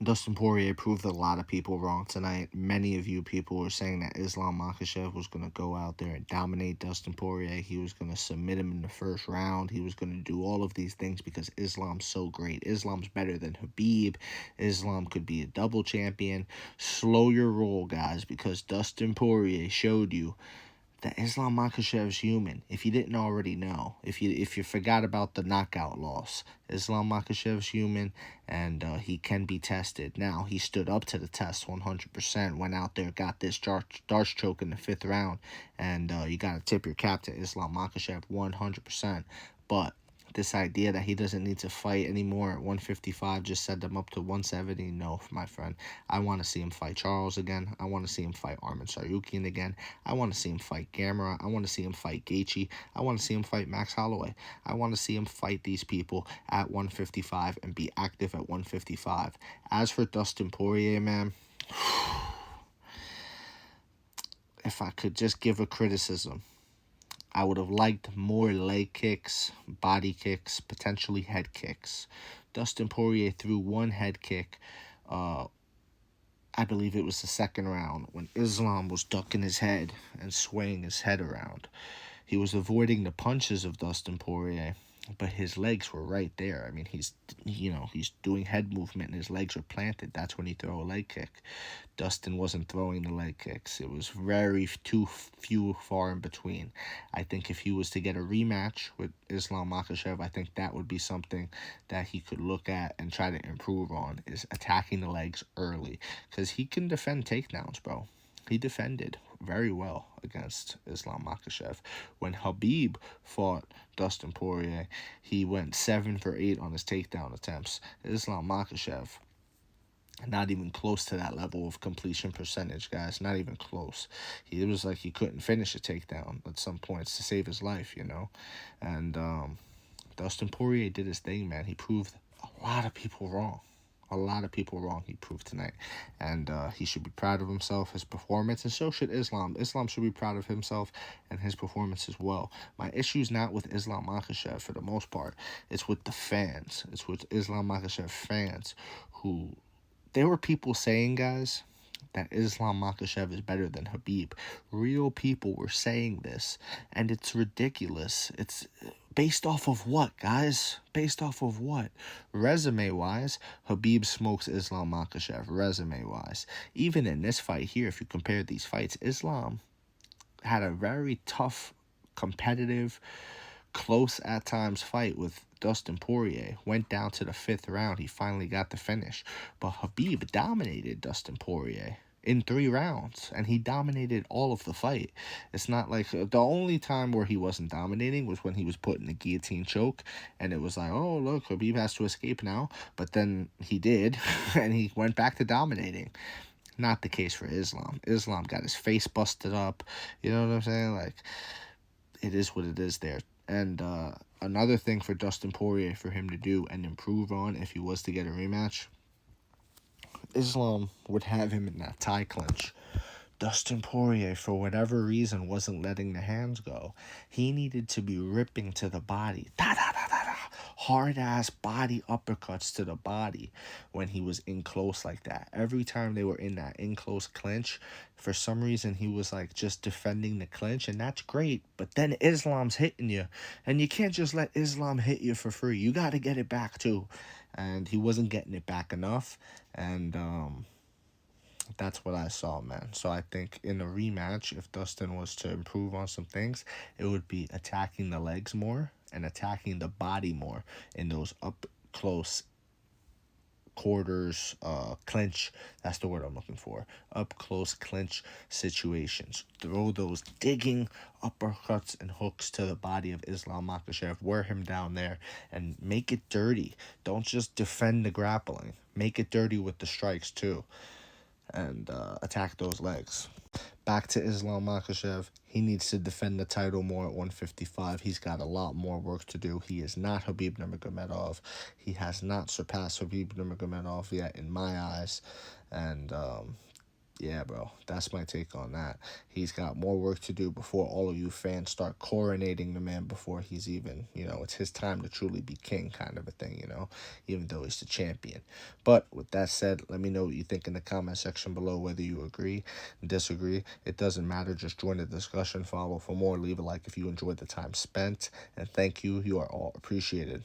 Dustin Poirier proved a lot of people wrong tonight. Many of you people were saying that Islam Makhachev was going to go out there and dominate Dustin Poirier. He was going to submit him in the first round. He was going to do all of these things because Islam's so great. Islam's better than Khabib. Islam could be a double champion. Slow your roll, guys, because Dustin Poirier showed you that Islam Makhachev's human. If you didn't already know, if you forgot about the knockout loss, Islam Makhachev's human, and he can be tested. Now, he stood up to the test 100%, went out there, got this darts choke in the 5th round, and you got to tip your cap to Islam Makhachev 100%. But this idea that he doesn't need to fight anymore at 155, just set them up to 170. No, my friend. I want to see him fight Charles again. I want to see him fight Arman Tsarukyan again. I want to see him fight Gamera. I want to see him fight Gaethje. I want to see him fight Max Holloway. I want to see him fight these people at 155 and be active at 155. As for Dustin Poirier, man, if I could just give a criticism, I would have liked more leg kicks, body kicks, potentially head kicks. Dustin Poirier threw one head kick, I believe it was the 2nd round, when Islam was ducking his head and swaying his head around. He was avoiding the punches of Dustin Poirier, but his legs were right there. I mean, he's doing head movement and his legs are planted. That's when he throw a leg kick. Dustin wasn't throwing the leg kicks. It was too far in between. I think if he was to get a rematch with Islam Makhachev, I think that would be something that he could look at and try to improve on, is attacking the legs early, because he can defend takedowns, bro. He defended very well against Islam Makhachev. When Khabib fought Dustin Poirier, he went 7 for 8 on his takedown attempts. Islam Makhachev, not even close to that level of completion percentage, guys. Not even close. It was like he couldn't finish a takedown at some points to save his life, And Dustin Poirier did his thing, man. He proved a lot of people wrong. He proved tonight. And he should be proud of himself, his performance, and so should Islam. Islam should be proud of himself and his performance as well. My issue's not with Islam Makhachev for the most part. It's with the fans. It's with Islam Makhachev fans who... There were people saying, guys, that Islam Makhachev is better than Khabib. Real people were saying this, and it's ridiculous. It's based off of what, guys? Based off of what? Resume-wise, Khabib smokes Islam Makhachev, resume-wise. Even in this fight here, if you compare these fights, Islam had a very tough, competitive, close at times fight with Dustin Poirier. Went down to the 5th round. He finally got the finish. But Khabib dominated Dustin Poirier in 3 rounds, and he dominated all of the fight. It's not like... The only time where he wasn't dominating was when he was put in the guillotine choke, and it was like, oh, look, Khabib has to escape now. But then he did, and he went back to dominating. Not the case for Islam. Islam got his face busted up. You know what I'm saying? Like, it is what it is there. And another thing for Dustin Poirier, for him to do and improve on if he was to get a rematch, Islam would have him in that tie clinch. Dustin Poirier, for whatever reason, wasn't letting the hands go. He needed to be ripping to the body. Hard-ass body uppercuts to the body when he was in close like that. Every time they were in that in-close clinch, for some reason, he was like just defending the clinch, and that's great. But then Islam's hitting you, and you can't just let Islam hit you for free. You got to get it back, too. And he wasn't getting it back enough, and that's what I saw, man. So I think in a rematch, if Dustin was to improve on some things, it would be attacking the legs more and attacking the body more in those up close quarters, clinch. That's the word I'm looking for. Up close clinch situations. Throw those digging uppercuts and hooks to the body of Islam Makhachev. Wear him down there and make it dirty. Don't just defend the grappling. Make it dirty with the strikes too. And attack those legs. Back to Islam Makhachev. He needs to defend the title more at 155. He's got a lot more work to do. He is not Khabib Nurmagomedov. He has not surpassed Khabib Nurmagomedov yet in my eyes. And Yeah, bro, that's my take on that. He's got more work to do before all of you fans start coronating the man before he's even, it's his time to truly be king kind of a thing, even though he's the champion. But with that said, let me know what you think in the comment section below, whether you agree, disagree. It doesn't matter. Just join the discussion, follow for more, leave a like if you enjoyed the time spent, and thank you. You are all appreciated.